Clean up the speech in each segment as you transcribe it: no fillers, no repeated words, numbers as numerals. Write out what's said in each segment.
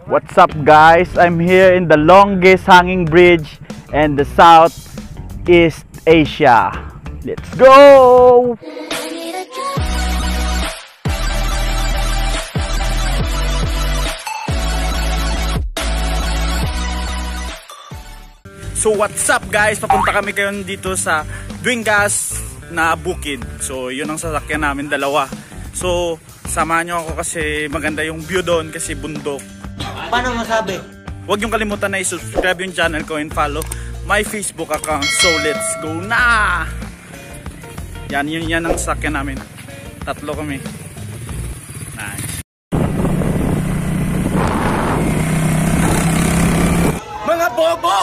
What's up guys? I'm here in the longest hanging bridge in the Southeast Asia. Let's go! So what's up guys? Papunta kami kayon dito sa Duingas na bukid. So yun ang sasakyan namin, dalawa. So samahan nyo ako kasi maganda yung view doon kasi bundok. Paano masabi? Huwag yung kalimutan na i-subscribe yung channel ko and follow my Facebook account. So let's go na! Yan ang sasakyan namin. Tatlo kami. Nice. Mga bobo!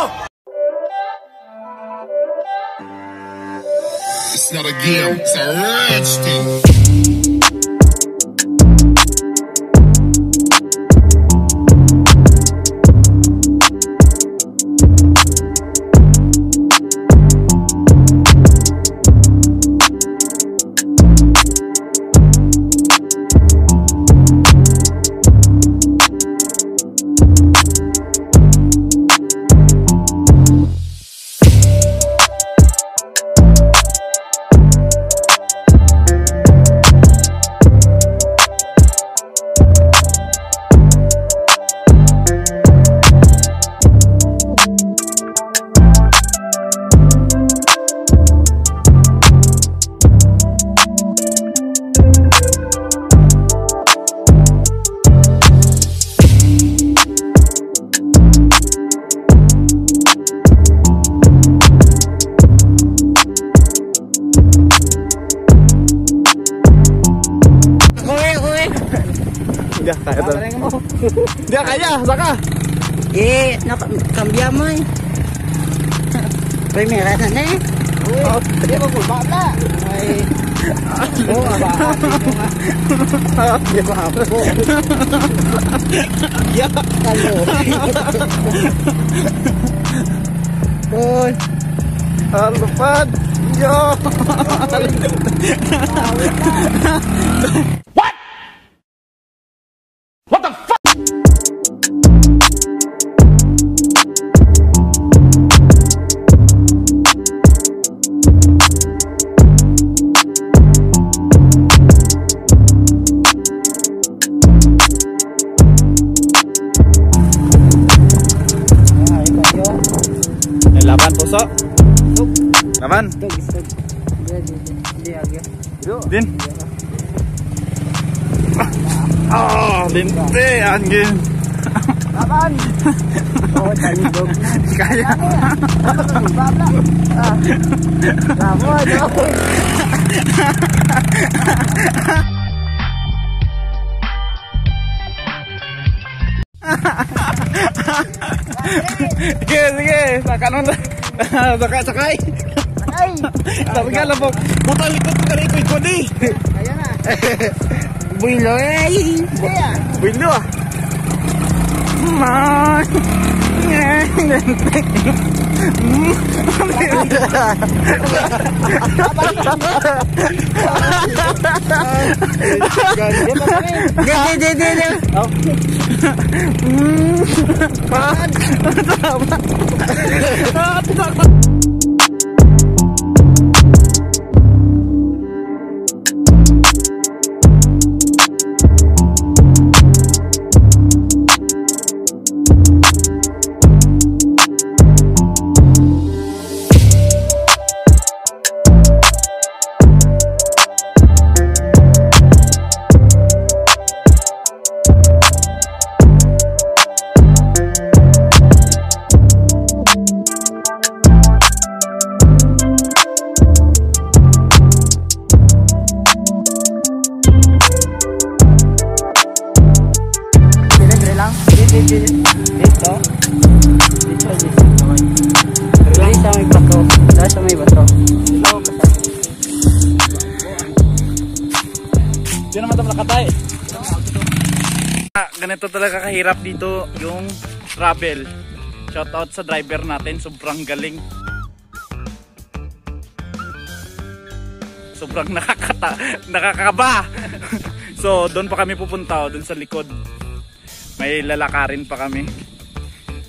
It's not a game, it's a rich thing. Dia kaya, saka. Cambia mo eh. Primera na eh. Oh, dia mo pulba na. Ay. Oh, aba. Dia ba ako? Ya, kalo. Boy. Alupad. Yo. What? What the fuck? Laban puso. Laban. Din. Linte angin. Laban. Oh, tandog. Kaya. Sige, saka nun. Sakay. Sabi nga lang po, buta likod ko na ikot eh. Kaya na. Builo eh. Builo ah. Man. Di naman ito nakatay. Ganito talaga kahirap dito yung travel. Shoutout sa driver natin, sobrang galing. Sobrang nakakaba. So doon pa kami pupunta, doon sa likod. May lalakarin pa kami.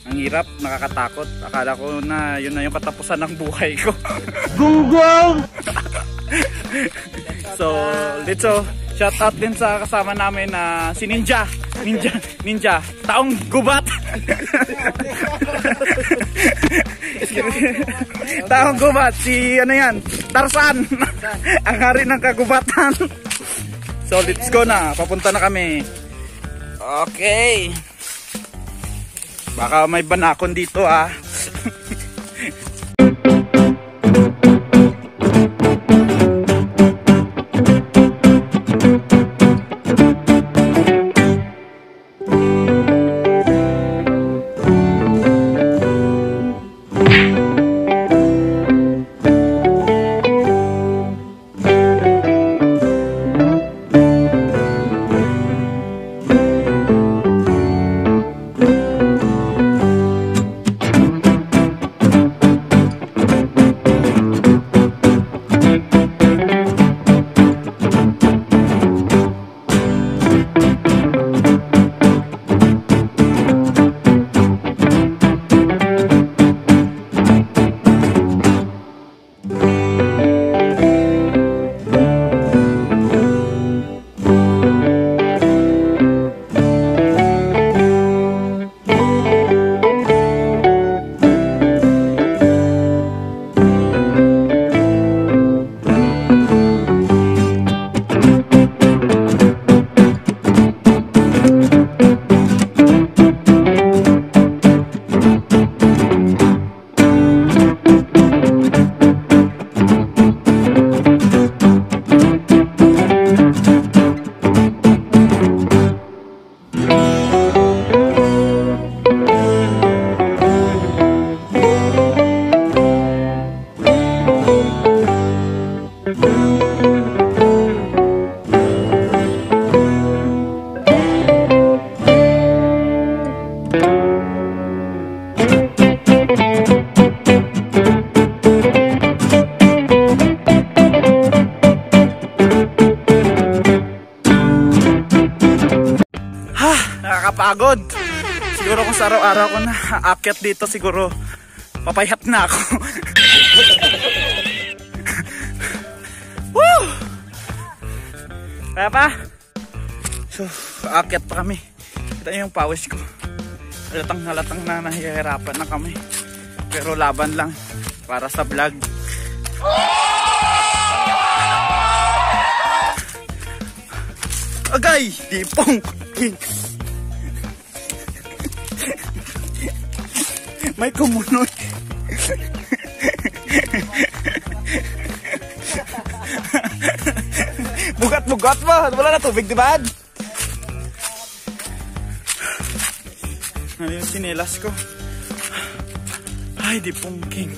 Ang hirap, nakakatakot. Akala ko na yun na yung katapusan ng buhay ko. Gunggong! So, Litso, shout out din sa kasama namin na si Ninja. Ninja. Taong gubat. Taong gubat. Si ano yan? Tarzan. Ang hari ng kagubatan. So, let's go na. Papunta na kami. Okay. Baka may banakon dito ah. Nakakapagod. Siguro kung sa araw-araw ko na aakyat dito, siguro papayat na ako. Woo! Kaya pa? So, aakyat pa kami. Kita niyo yung pawis ko. Halatang na nahihirapan na kami. Pero laban lang para sa vlog. Agay! Dipong! May kumunoy. Bugat-bugat ba? Wala na tubig, diba? Ano yung sinelas ko? Ay, Dipong King.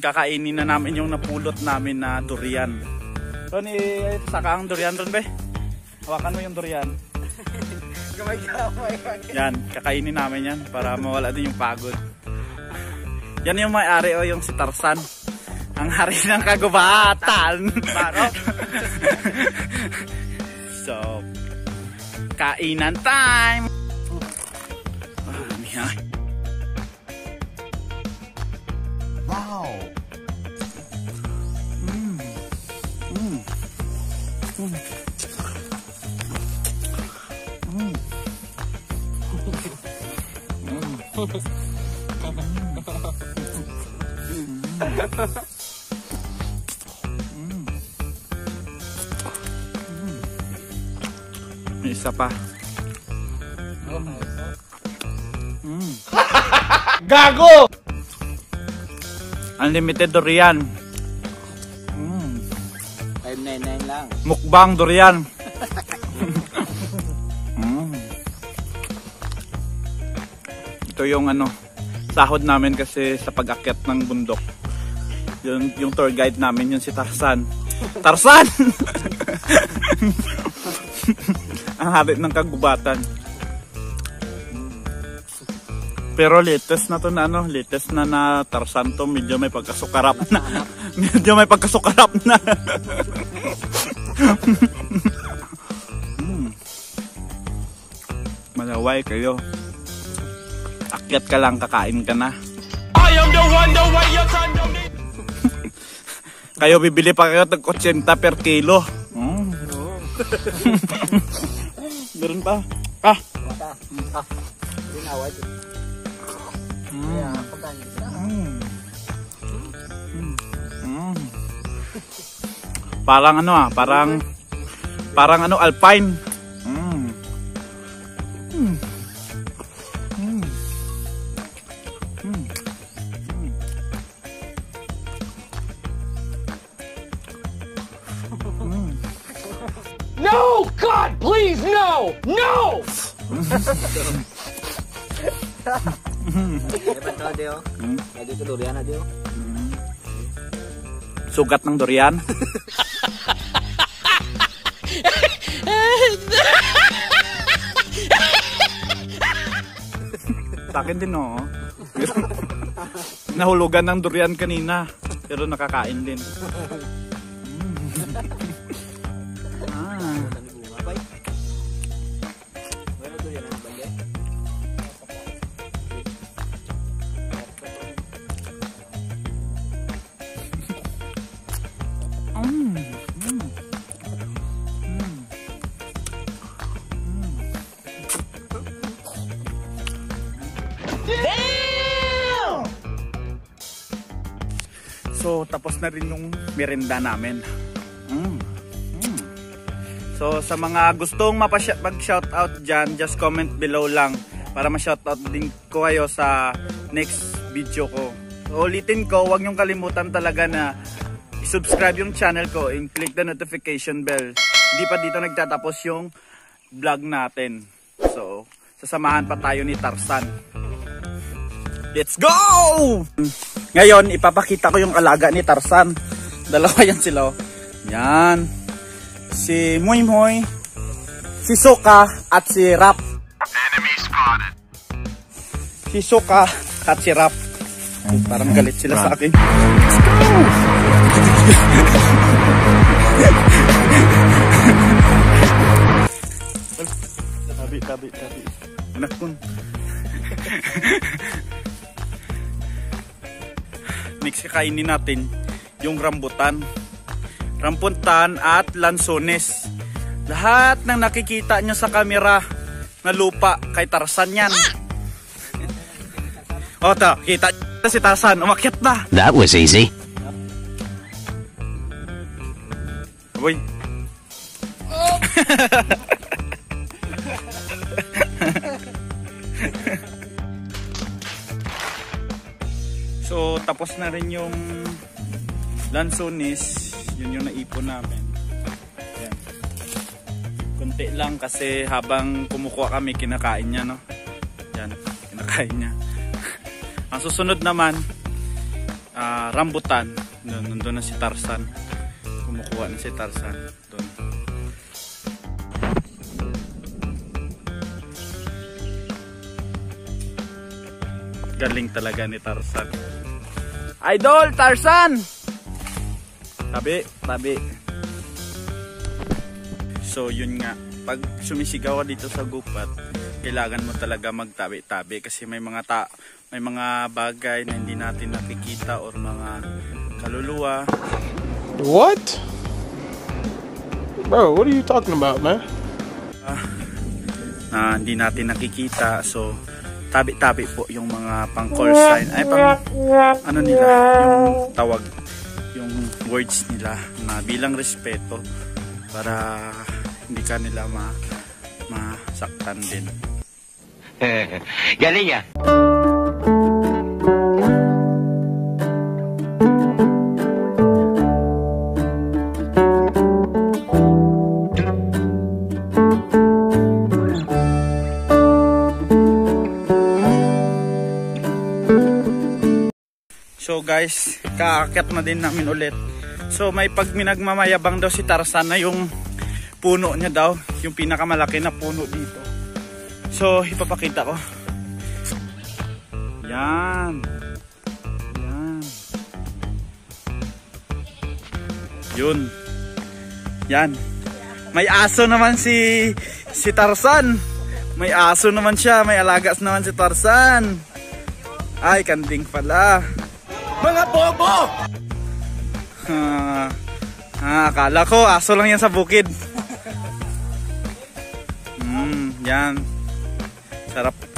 Kakainin na namin yung napulot namin na durian. Ron, saka ang durian ron, be. Hawakan mo yung durian. Yan, kakainin namin yan para mawala din yung pagod. Yan yung may-ari o yung si Tarzan. Ang hari ng kagubatan. So, Kainan time! Yan. Wow. May isa pa. Gago! Unlimited durian. 599 lang. Mukbang durian. Ito yung sahod namin kasi sa pag-akyat ng bundok. Yung tour guide namin, yun si Tarzan. Tarzan! Ang hari ng kagubatan. Pero latest na to latest na Tarzan to, medyo may pagkasukarap na. Medyo may pagkasukarap na. Malaway kayo. Akyat ka lang, kakain ka na. I am the one, the way your son don't need. Kayo bibili pa kayo ng 80 per kilo. Meron pa. Parang parang alpine. No! God, please, no! No! Sugat ng durian. Sa akin din nahulugan ng durian kanina, pero nakakain din. So tapos na rin yung merienda namin. So sa mga gustong mag-shoutout dyan, just comment below lang para ma-shoutout din ko kayo sa next video ko. So ulitin ko, huwag niyong kalimutan talaga na i-subscribe yung channel ko and click the notification bell. Hindi pa dito nagtatapos yung vlog natin. So sasamahan pa tayo ni Tarzan. Let's go! Ngayon, ipapakita ko yung alaga ni Tarzan. Dalawa yan sila. Yan. Si Moy Moy, si Soka, at si Rap. Enemy spotted. Si Soka at si Rap. Parang galit sila sa akin. Let's go! Tabi. Anak kun. Next kakainin natin yung rambutan at lansones. Lahat ng nakikita nyo sa camera na lupa kay Tarzan yan. O ta, kita si Tarzan, umakyat na. That was easy. Uy. So tapos na rin yung lansones, yun yung naipon namin. Yan. Kunti lang kasi habang kumukuha kami kinakain niya, no? Yan, kinakain niya. Ang susunod naman rambutan. Nandun na si Tarzan. Kumukuha na si Tarzan doon. Galing talaga ni Tarzan. Idol Tarzan! Tabi. So yun nga. pag sumisigaw ka dito sa gubat, kailangan mo talaga magtabi-tabi kasi may mga bagay na hindi natin nakikita or mga kaluluwa. What? Bro, what are you talking about, man? Na hindi natin nakikita, so tabi-tabi po yung mga pang call sign, ay pang ano nila, yung tawag, yung words nila na bilang respeto para hindi ka nila masaktan din. Galing ya. So guys, kaakyat na din namin ulit. So may minagmamayabang daw si Tarzan na yung puno niya daw, yung pinakamalaki na puno dito. So ipapakita ko. Yan. Yan. Yun. Yan. May aso naman si Tarzan. May aso naman siya, may alagas naman si Tarzan. Ay, kanding pala. Mga bobo! Akala ko aso lang yan sa bukid. Yan.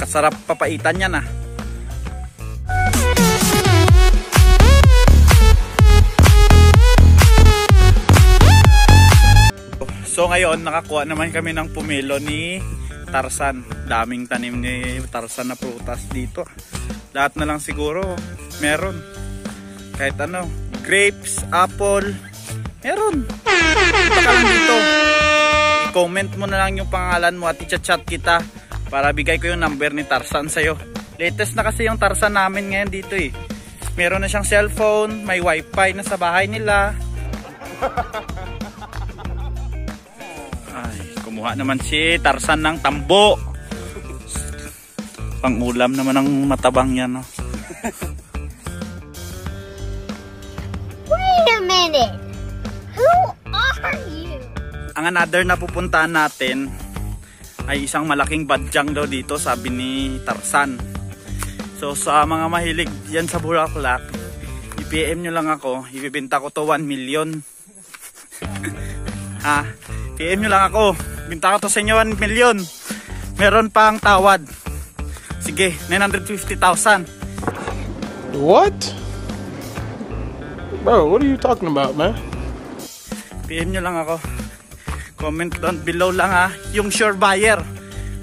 Kasarap papaitan yan ah. So ngayon nakakuha naman kami ng pumelo ni Tarzan. Daming tanim ni Tarzan na prutas dito. Lahat na lang siguro meron. Kahit ano, grapes, apple, meron. Punta ka lang dito. I-comment mo na lang yung pangalan mo at i-chat kita para bigay ko yung number ni Tarzan sa'yo. Latest na kasi yung Tarzan namin ngayon dito eh. Meron na siyang cellphone, may wifi na sa bahay nila. Ay, kumuha naman si Tarzan ng tambo. Pang-ulam naman ng matabang yan, no? Wait a minute. Who are you? Ang another na pupuntahan natin ay isang malaking badyang daw dito, sabi ni Tarzan. So sa mga mahilig yan sa bulaklak, i-PM nyo lang ako, ibibenta ko to 1 million. PM nyo lang ako, binta ko to sa inyo 1 million. Meron pang tawad. Sige, 950,000. What? Bro, what are you talking about, man? PM nyo lang ako. Comment down below lang ha. Yung sure buyer.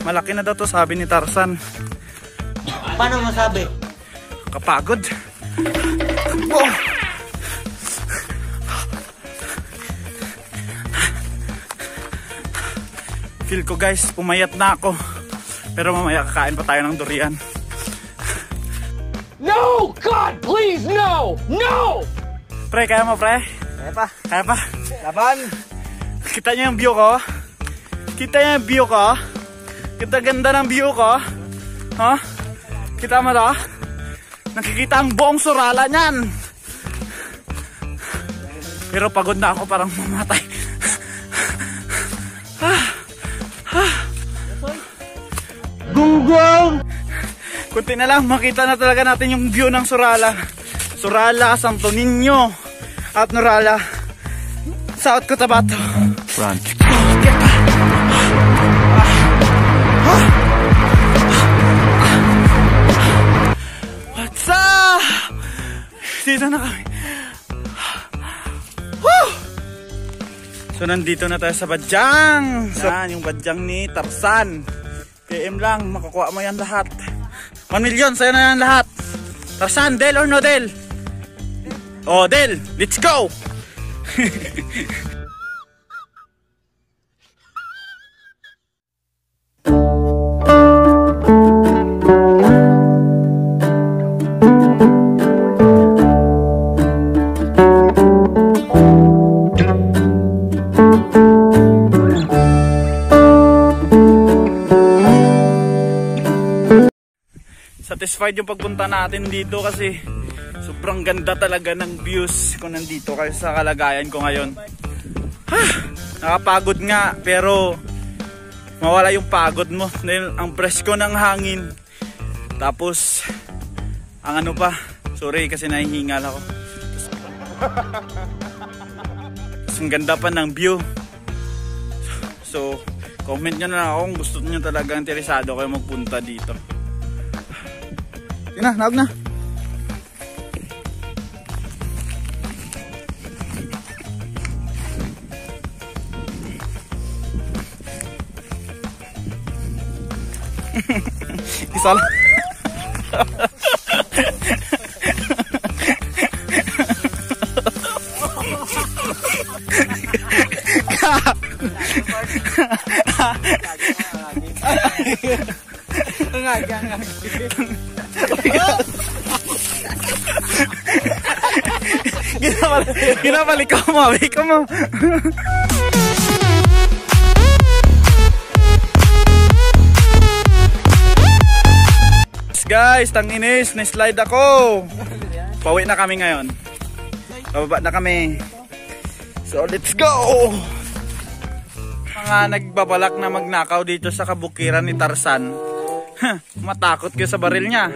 Malaki na daw to, sabi ni Tarzan. Paano masabi? Kapagod. Wow. Feel ko guys, pumayat na ako. Pero mamaya kakain pa tayo ng durian. No! God, please, no! No! Pre, kaya mo pre? Kaya pa. Kaya pa? Laban! Kita niyo yung view ko? Kita niyo yung view ko? Kita ganda ng view ko? Ha? Kita mo to? Nakikita ang buong Surala niyan. Pero pagod na ako, parang mamatay. Gunggong! Kunti na lang, makita na talaga natin yung view ng Surala. Surala, Santo Niño, at Norala, South Cotabato. Run. What's up? Dito na kami. Woo! So nandito na tayo sa badyang. Yan, yung badyang ni Tarzan. PM lang, makukuha mo yan lahat. 1 million, sa'yo na yan lahat. Tarzan, deal or no deal? Oh, deal. Let's go! Satisfied yung pagpunta natin dito kasi sobrang ganda talaga ng views kung nandito kayo sa kalagayan ko ngayon. Nakapagod nga pero mawala yung pagod mo. Dahil ang presko ng hangin. Tapos, ang ano pa, sorry kasi nahihingal ako. Tapos, ang ganda pa ng view. So, comment nyo na lang ako kung gusto nyo talaga interesado kayo magpunta dito. Sige na, naog na. Isa lang. Ginabalik ko mo, ikaw mo. Guys, tanginis, na-slide ako. Pauwi na kami ngayon. Bababa na kami. So, let's go! Mga nagbabalak na magnakaw dito sa kabukiran ni Tarzan. Matakot kayo sa baril niya.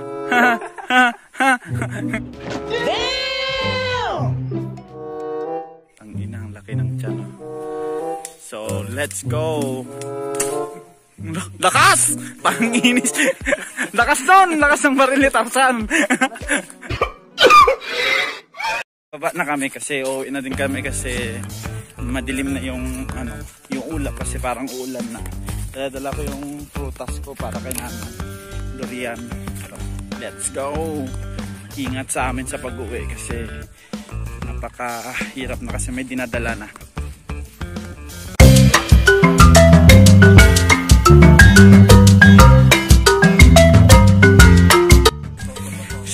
Tangina, ang laki ng tiyan. So, let's go! Lakas! Panginis! Lakas nun! Lakas ng baril ni Tarzan! Baba na kami kasi uuwi na din kami kasi madilim na yung ano, yung ulap kasi parang ulan na. Dala ko yung prutas ko para kay Nana. Durian. So, let's go! Ingat sa amin sa pag-uwi kasi napakahirap na kasi may dinadala na.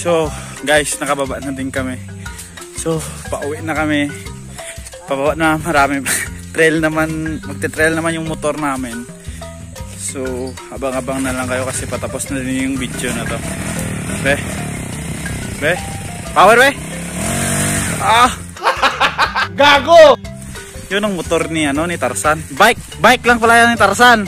So guys, nakababa na din kami. So pauwi na kami. Pababa na marami. Trail naman, magte-trail naman yung motor namin. So abang-abang na lang kayo kasi patapos na din yung video na to. Be power be. Ah gago. Yun ang motor ni ano ni Tarzan. Bike lang pala yan ni Tarzan.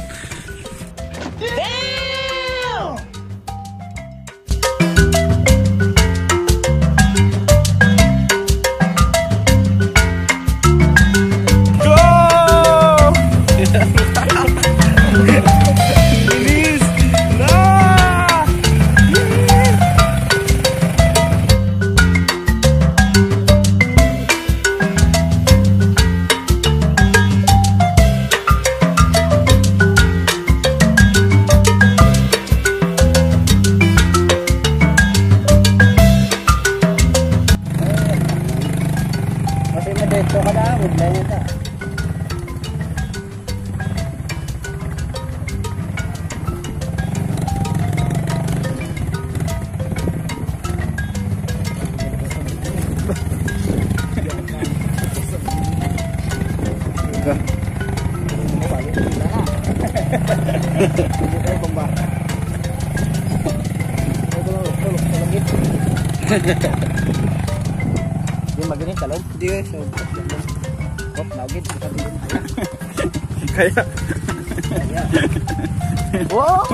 Yung magaling talog? Hindi eh. So, hop, lagid. Kaya. Wow!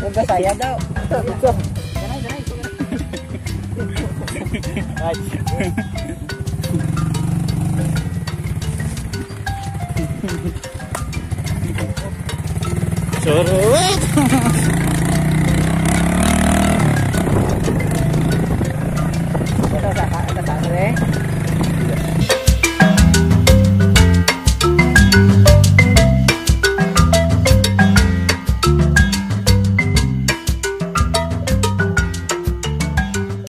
Huwag ka saya daw. Surut!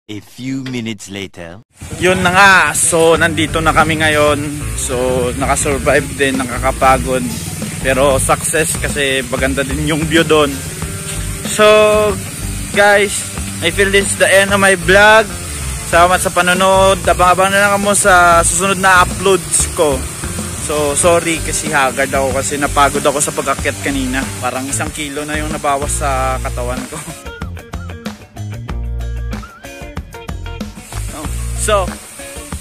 A few minutes later. Yun na nga, so nandito na kami ngayon. So nakasurvive din, nakakapagod. Pero success kasi maganda din yung view doon. So guys, I feel this is the end of my vlog. Salamat sa panonood. Abang-abang na lang mo sa susunod na uploads ko. So sorry kasi haggard ako kasi napagod ako sa pag-akyat kanina. Parang 1 kilo na yung nabawas sa katawan ko. So,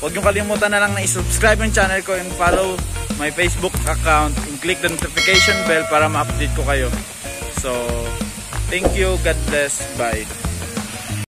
huwag niyong kalimutan na lang na i-subscribe yung channel ko and follow my Facebook account, click the notification bell para ma-update ko kayo. So, thank you. God bless. Bye.